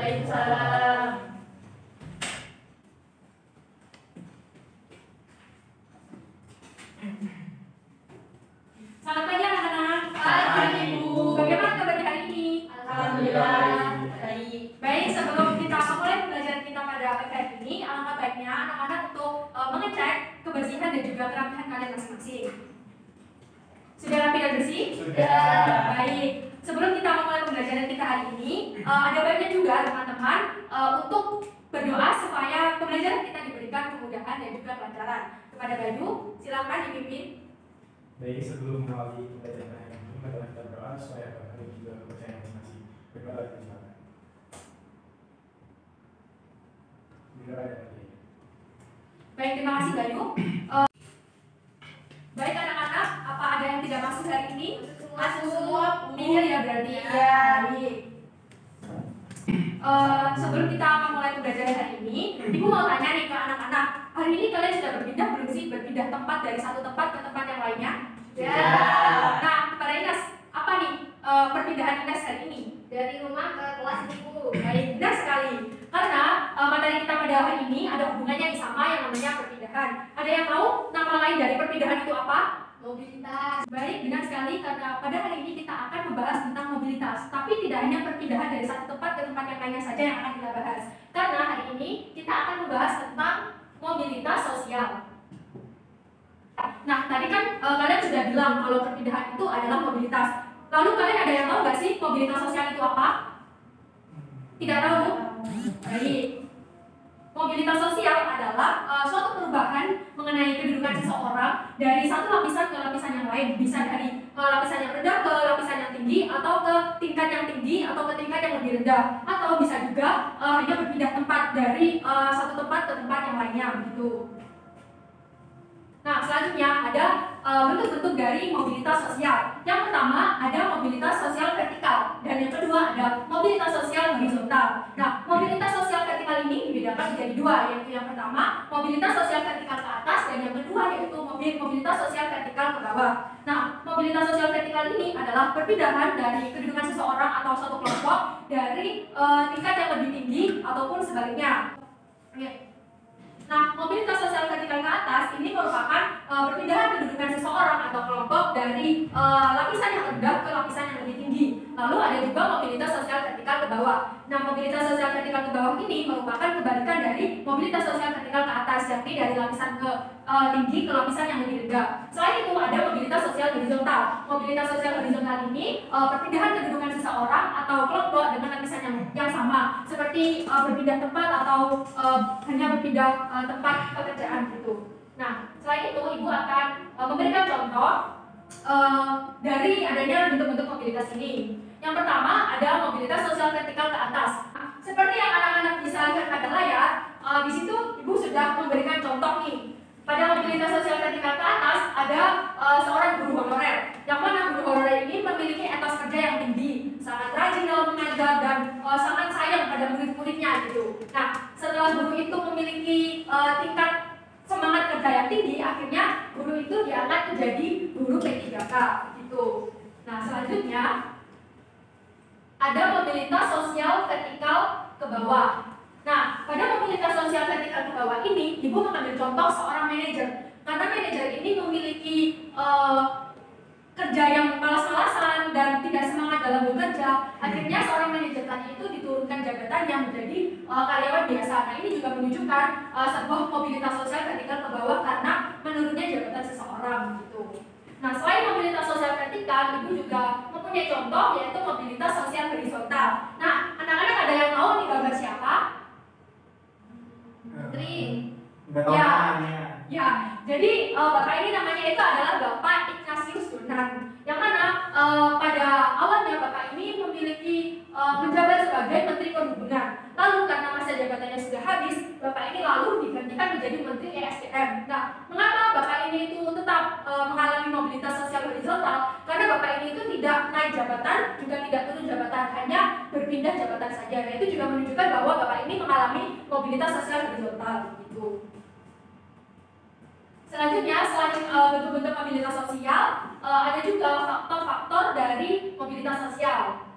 Waalaikumsalam. Selamat pagi anak-anak. Pagi, Bu. Bagaimana kabar hari ini? Alhamdulillah. Baik. Baik, sebelum kita memulai pembelajaran kita pada pagi hari ini, alangkah baiknya anak-anak untuk mengecek kebersihan dan juga kerapihan kalian masing-masing. Sudah rapi dan bersih? Sudah. Baik. Sebelum kita memulai pembelajaran kita hari ini, ada baiknya juga teman-teman untuk berdoa supaya pembelajaran kita diberikan kemudahan dan juga kelancaran. Kepada Bayu, silakan dipimpin. Baik, sebelum mengawali pembelajaran hari ini, mari kita berdoa supaya Bapak dan juga kepercayaan masing-masing. Berdoa silakan. Berdoa dan berdoa. Baik, terima kasih Bayu. Baik anak-anak, apa ada yang tidak masuk hari ini? Masuk semua, Bu. Nihil ya berarti. Iya. Baik. Sebelum kita memulai pembelajaran hari ini, Ibu mau tanya nih ke anak-anak. Hari ini kalian sudah berpindah belum sih? Berpindah tempat dari satu tempat ke tempat yang lainnya? Ya. Nah, kepada Ines, apa nih perpindahan Ines hari ini? Dari rumah ke kelas Bu. Baik, benar sekali. Karena materi kita pada hari ini ada hubungannya sama yang namanya perpindahan. Ada yang tahu nama lain dari perpindahan itu apa? Mobilitas. Baik, benar sekali karena pada hari ini kita akan membahas tentang mobilitas. Tapi tidak hanya perpindahan dari satu tempat ke tempat yang lainnya saja yang akan kita bahas. Karena hari ini kita akan membahas tentang mobilitas sosial. Nah, tadi kan kalian sudah bilang kalau perpindahan itu adalah mobilitas. Lalu kalian ada yang tahu nggak sih mobilitas sosial itu apa? Tidak tahu? Baik. Mobilitas sosial adalah suatu perubahan mengenai kedudukan seseorang dari satu lapisan ke lapisan yang lain. Bisa dari lapisan yang rendah ke lapisan yang tinggi, atau ke tingkat yang tinggi, atau ke tingkat yang lebih rendah. Atau bisa juga hanya berpindah tempat dari satu tempat ke tempat yang lainnya begitu. Nah, selanjutnya ada bentuk-bentuk dari mobilitas sosial. Yang pertama ada mobilitas sosial vertikal, dan yang kedua ada mobilitas sosial horizontal. Nah, mobilitas sosial vertikal ini dibedakan menjadi dua, yaitu yang pertama mobilitas sosial vertikal ke atas, dan yang kedua yaitu mobilitas sosial vertikal ke bawah. Nah, mobilitas sosial vertikal ini adalah perpindahan dari kedudukan seseorang atau suatu kelompok dari tingkat yang lebih tinggi ataupun sebaliknya. Nah, mobilitas sosial vertikal ke atas ini merupakan perpindahan kedudukan seseorang atau kelompok dari lapisan yang rendah ke lapisan yang lebih tinggi. Lalu ada juga mobilitas sosial vertikal ke bawah. Nah, mobilitas sosial vertikal ke bawah ini merupakan kebalikan dari mobilitas sosial vertikal ke atas, yakni dari lapisan ke tinggi ke lapisan yang lebih rendah. Selain itu ada mobilitas sosial horizontal. Mobilitas sosial horizontal ini perpindahan kedudukan seseorang atau kelompok dengan lapisan yang sama, seperti berpindah tempat atau hanya berpindah tempat pekerjaan gitu. Nah, selain itu Ibu akan memberikan contoh dari adanya bentuk-bentuk mobilitas ini. Yang pertama ada mobilitas sosial vertikal ke atas. Seperti yang anak-anak bisa lihat pada layar, di situ Ibu sudah memberikan contoh nih. Pada mobilitas sosial vertikal ke atas ada seorang guru honorer, yang mana guru honorer ini memiliki etos kerja yang tinggi, sangat rajin dalam mengajar dan sangat sayang pada murid-muridnya gitu. Nah, setelah guru itu memiliki tingkat semangat kerja yang tinggi, akhirnya guru itu diangkat menjadi guru P3K gitu. Nah, selanjutnya ada mobilitas sosial vertikal ke bawah. Nah, pada mobilitas sosial vertikal ke bawah ini, Ibu mengambil contoh seorang manajer. Karena manajer ini memiliki kerja yang malas-malasan dan tidak semangat dalam bekerja, akhirnya seorang manajer tadi itu diturunkan jabatannya menjadi karyawan biasa. Nah, ini juga menunjukkan sebuah mobilitas sosial vertikal ke bawah karena menurunnya jabatan seseorang gitu. Nah, selain mobilitas sosial vertikal, Ibu juga mempunyai contoh yaitu mobilitas sosial horizontal. Nah, anak-anak ada yang tahu nih gambar siapa? Menteri. Ya, jadi bapak ini namanya itu adalah Bapak Ignatius Jonan, yang mana pada awalnya bapak ini memiliki menjabat sebagai Menteri Perhubungan. Lalu karena masa jabatannya sudah habis, bapak ini lalu digantikan menjadi Menteri ESDM. Nah, mengapa bapak ini itu tetap mengalami mobilitas sosial horizontal? Karena bapak ini itu tidak naik jabatan, juga tidak turun jabatan, hanya berpindah jabatan saja. Nah, itu juga menunjukkan bahwa bapak ini mengalami mobilitas sosial horizontal gitu. Selanjutnya, selain bentuk-bentuk mobilitas sosial, ada juga faktor-faktor dari mobilitas sosial.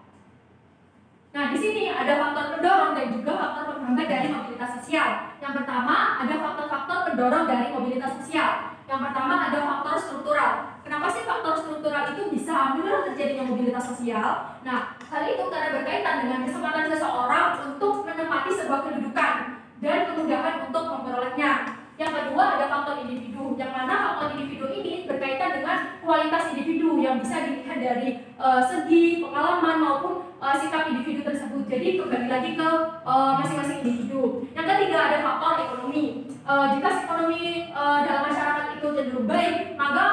Nah, di sini ada faktor pendorong dan juga faktor penghambat dari mobilitas sosial. Yang pertama, ada faktor-faktor pendorong dari mobilitas sosial. Yang pertama ada faktor struktural. Kenapa sih faktor struktural itu bisa mendorong terjadinya mobilitas sosial? Nah, hal itu karena berkaitan dengan kesempatan seseorang untuk menempati sebuah kedudukan dan kemudahan untuk memperolehnya. Yang kedua ada faktor individu, yang mana faktor individu ini berkaitan dengan kualitas individu yang bisa dilihat dari segi pengalaman maupun sikap individu tersebut. Jadi kembali lagi ke masing-masing individu. Yang ketiga ada faktor ekonomi. Jika ekonomi dalam masyarakat itu cenderung baik, maka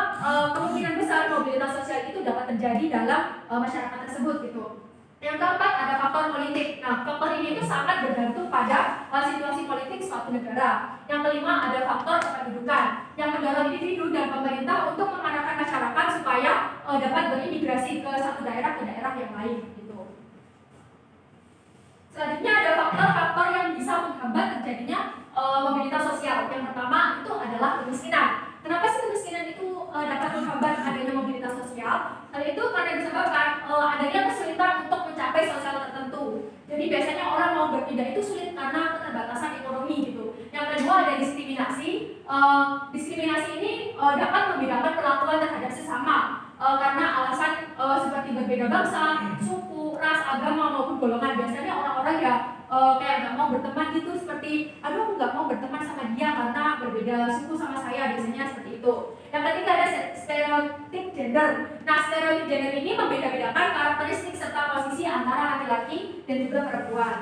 kemungkinan besar mobilitas sosial itu dapat terjadi dalam masyarakat tersebut gitu. Yang keempat ada faktor politik. Nah, faktor ini itu sangat bergantung pada situasi politik suatu negara. Yang kelima ada faktor kependudukan yang mendorong individu dan pemerintah untuk mengarahkan masyarakat supaya dapat berimigrasi ke satu daerah ke daerah yang lain gitu. Selanjutnya ada faktor-faktor yang bisa menghambat terjadinya mobilitas sosial. Yang pertama itu adalah kemiskinan. Kenapa sih kemiskinan itu dapat menghambat adanya mobilitas sosial? Hal itu karena disebabkan adanya kesulitan untuk mencapai sosial tertentu. Jadi biasanya orang mau berpindah itu sulit karena keterbatasan ekonomi gitu. Yang kedua ada diskriminasi. Diskriminasi ini dapat membedakan perlakuan terhadap sesama karena alasan seperti berbeda bangsa, suku, ras, agama maupun golongan. Biasanya orang-orang ya kayak nggak mau berteman gitu, seperti aduh aku nggak mau berteman sama dia karena berbeda suku sama saya, biasanya seperti itu. Yang ketiga ada stereotip gender. Nah, stereotip gender ini membeda-bedakan karakteristik serta posisi antara laki-laki dan juga perempuan.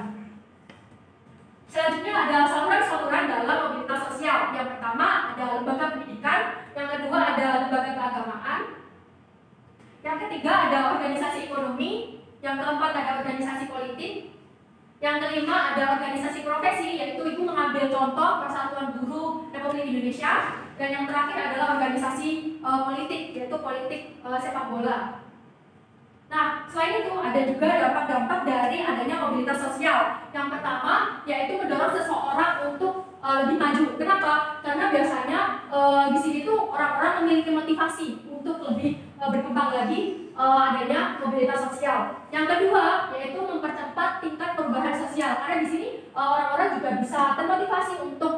Selanjutnya ada saluran-saluran dalam mobilitas sosial. Yang pertama ada lembaga pendidikan, yang kedua ada lembaga keagamaan, yang ketiga ada organisasi ekonomi, yang keempat ada organisasi politik, yang kelima ada organisasi profesi, yaitu ibu mengambil contoh Persatuan Buruh Republik Indonesia, dan yang terakhir adalah organisasi politik, yaitu politik sepak bola. Nah, selain itu ada juga dampak-dampak dari adanya mobilitas sosial. Yang pertama yaitu mendorong seseorang untuk lebih maju. Kenapa? Karena biasanya di sini tuh orang-orang memiliki motivasi untuk lebih berkembang lagi adanya mobilitas sosial. Yang kedua yaitu mempercepat tingkat perubahan sosial. Karena di sini orang-orang juga bisa termotivasi untuk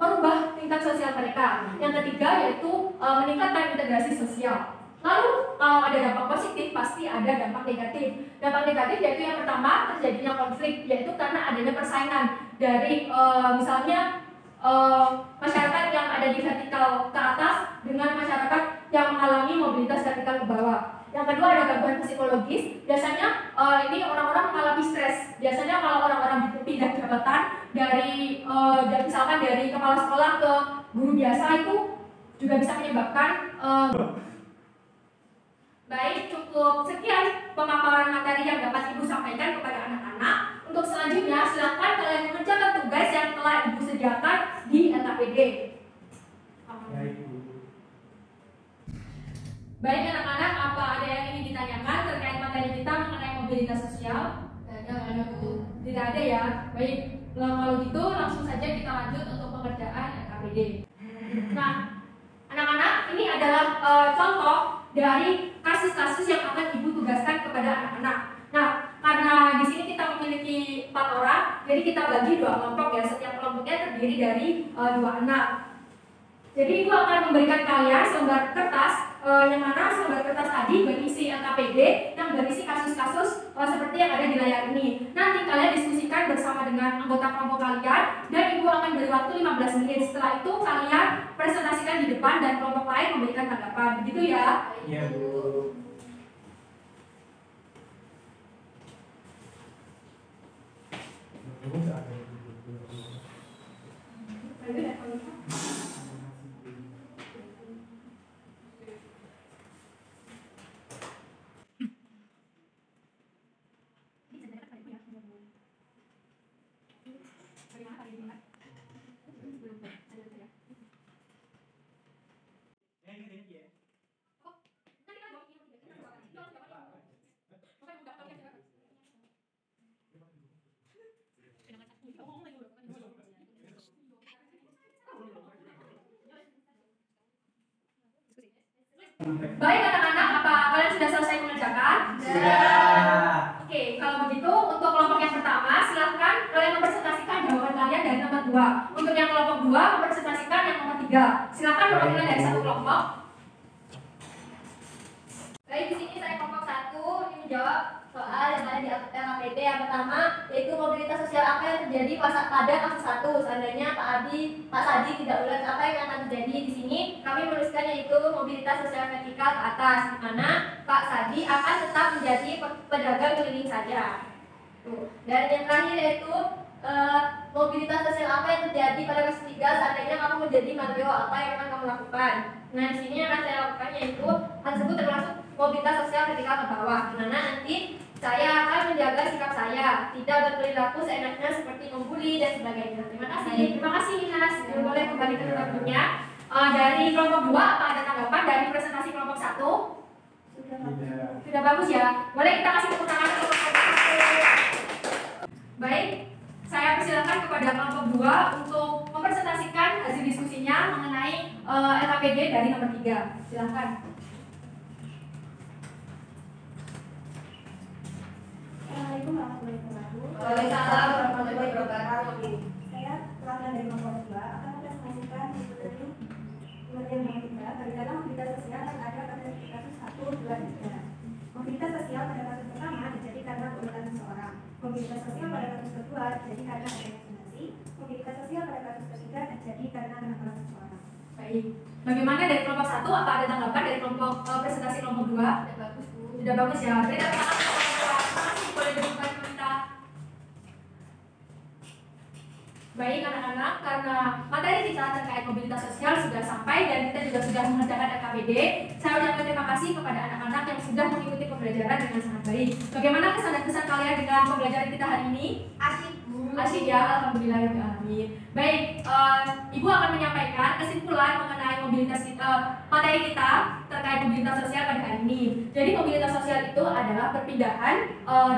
merubah tingkat sosial mereka. Yang ketiga yaitu meningkatkan integrasi sosial. Lalu kalau ada dampak positif pasti ada dampak negatif. Dampak negatif yaitu yang pertama terjadinya konflik, yaitu karena adanya persaingan dari misalnya masyarakat yang ada di vertikal ke atas dengan masyarakat yang mengalami mobilitas vertikal ke bawah. Yang kedua ada gangguan psikologis. Biasanya ini orang-orang mengalami stres. Biasanya kalau orang-orang pindah jabatan dari misalkan dari kepala sekolah ke guru biasa itu juga bisa menyebabkan baik, cukup sekian pemaparan materi yang dapat Ibu sampaikan kepada anak-anak. Untuk selanjutnya, silakan kalian mengerjakan tugas yang telah Ibu sediakan di LKPD. Baik anak-anak, apa ada yang ingin ditanyakan terkait materi kita mengenai mobilitas sosial? Tidak ada, Bu. Tidak ada ya? Baik, kalau gitu langsung saja kita lanjut untuk pengerjaan LKPD. Nah, anak-anak, ini adalah contoh dari kasus-kasus yang akan Ibu tugaskan kepada anak-anak. Nah, karena di sini kita memiliki 4 orang, jadi kita bagi 2 kelompok ya. Setiap kelompoknya terdiri dari 2 anak. Jadi Ibu akan memberikan kalian selembar kertas, yang mana selembar kertas tadi berisi LKPD yang berisi kasus-kasus seperti yang ada di layar ini. Nanti kalian diskusikan bersama dengan anggota kelompok kalian, dan Ibu akan beri waktu 15 menit. Setelah itu kalian presentasikan di depan dan kelompok lain memberikan tanggapan. Begitu ya? Iya, Bu. Baik anak-anak, apa kalian sudah selesai mengerjakan? Sudah. Oke, kalau begitu 2. Untuk yang kelompok 2 mempresentasikan yang nomor 3. Silakan perwakilan dari satu kelompok. Baik, di sini saya kelompok 1 ini menjawab soal yang ada di LKPD. Yang pertama yaitu mobilitas sosial apa yang terjadi pada kasus 1. Seandainya Pak Sadi tidak ulat, apa yang akan terjadi di sini? Kami menuliskan yaitu mobilitas sosial vertikal ke atas, di mana Pak Sadi akan tetap menjadi pedagang keliling saja. Dan yang terakhir yaitu mobilitas sosial apa yang terjadi pada kasus 3 seandainya kamu menjadi Mario, apa yang akan kamu lakukan? Nah, di sini yang akan saya lakukan yaitu hal tersebut termasuk mobilitas sosial vertikal ke bawah, di mana nanti saya akan menjaga sikap saya, tidak berperilaku seenaknya seperti membuli dan sebagainya. Terima kasih. Terima kasih Inas. Boleh kembali ke tempatnya. Dari kelompok 2 apa ada tanggapan dari presentasi kelompok 1? Sudah bagus ya. Boleh kita kasih tepuk tangan untuk kelompok 1. Baik, saya persilakan kepada kelompok 2 untuk mempresentasikan hasil diskusinya mengenai LKPD dari nomor 3. Silakan. Assalamualaikum warahmatullahi wabarakatuh. Waalaikumsalam warahmatullahi wabarakatuh. Saya perwakilan dari kelompok 2 akan mempresentasikan mengenai pengertian nomor 3 bagaimana mobilitas sosial yang ada pada kasus 1, 2, dan 3. Mobilitas sosial pada kasus pertama terjadi karena kebutuhan seseorang. Mobilitas sosial pada kasus kedua terjadi karena adanya vaksinasi. Mobilitas sosial pada kasus ketiga terjadi karena kenakalan seseorang. Baik. Bagaimana dari kelompok 1? Apa ada tanggapan dari kelompok presentasi kelompok 2? Sudah bagus, Bu. Sudah bagus ya. Beri tepuk tangan untuk kelompok 2. Terima kasih. Boleh dibuka kita. Baik anak-anak, karena materi kita terkait mobilitas sosial sudah sampai dan kita juga sudah mengerjakan LKPD. Saya ucapkan terima kasih kepada anak-anak yang sudah mengikuti pembelajaran dengan sangat baik. Bagaimana kesan dan kesan kalian dengan pembelajaran kita hari ini? Asik, Bu. Asyik ya, alhamdulillahirobbilalamin. Baik, Ibu akan menyampaikan kesimpulan mengenai mobilitas kita, materi kita terkait mobilitas sosial pada hari ini. Jadi mobilitas sosial itu adalah perpindahan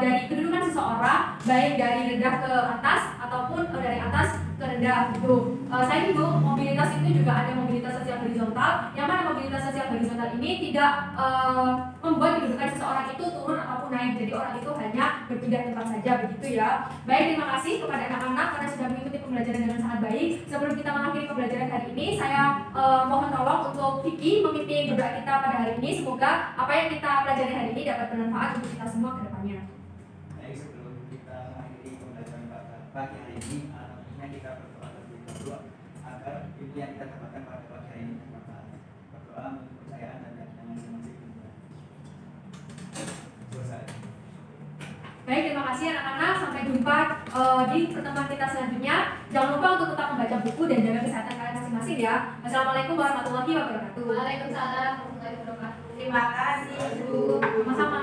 dari kedudukan seseorang, baik dari rendah ke atas ataupun dari atas ke rendah gitu. Saya juga mobilitas itu juga ada mobilitas sosial horizontal, yang mana mobilitas sosial horizontal ini tidak membuat kedudukan seseorang itu turun ataupun naik. Jadi orang itu hanya berpindah tempat saja begitu ya. Baik, terima kasih kepada anak-anak karena sudah mengikuti pembelajaran dengan sangat baik. Sebelum kita mengakhiri pembelajaran hari ini, saya mohon tolong untuk Vicky memimpin berdoa kita pada hari ini. Semoga apa yang kita pelajari hari ini dapat bermanfaat untuk kita semua ke depannya. Baik, sebelum kita mengakhiri pembelajaran pagi hari ini, tentunya kita berdoa terlebih dahulu agar ilmu yang kita dapatkan pada pagi hari ini bermanfaat. Berdoa untuk kepercayaan dan keyakinan masing-masing. Selesai. Baik, terima kasih anak-anak. Sampai jumpa di pertemuan kita selanjutnya. Jangan lupa untuk tetap membaca buku dan jaga kesehatan kalian masing-masing ya. Wassalamualaikum warahmatullahi wabarakatuh. Waalaikumsalam warahmatullahi wabarakatuh. Terima kasih, Bu. Sama-sama.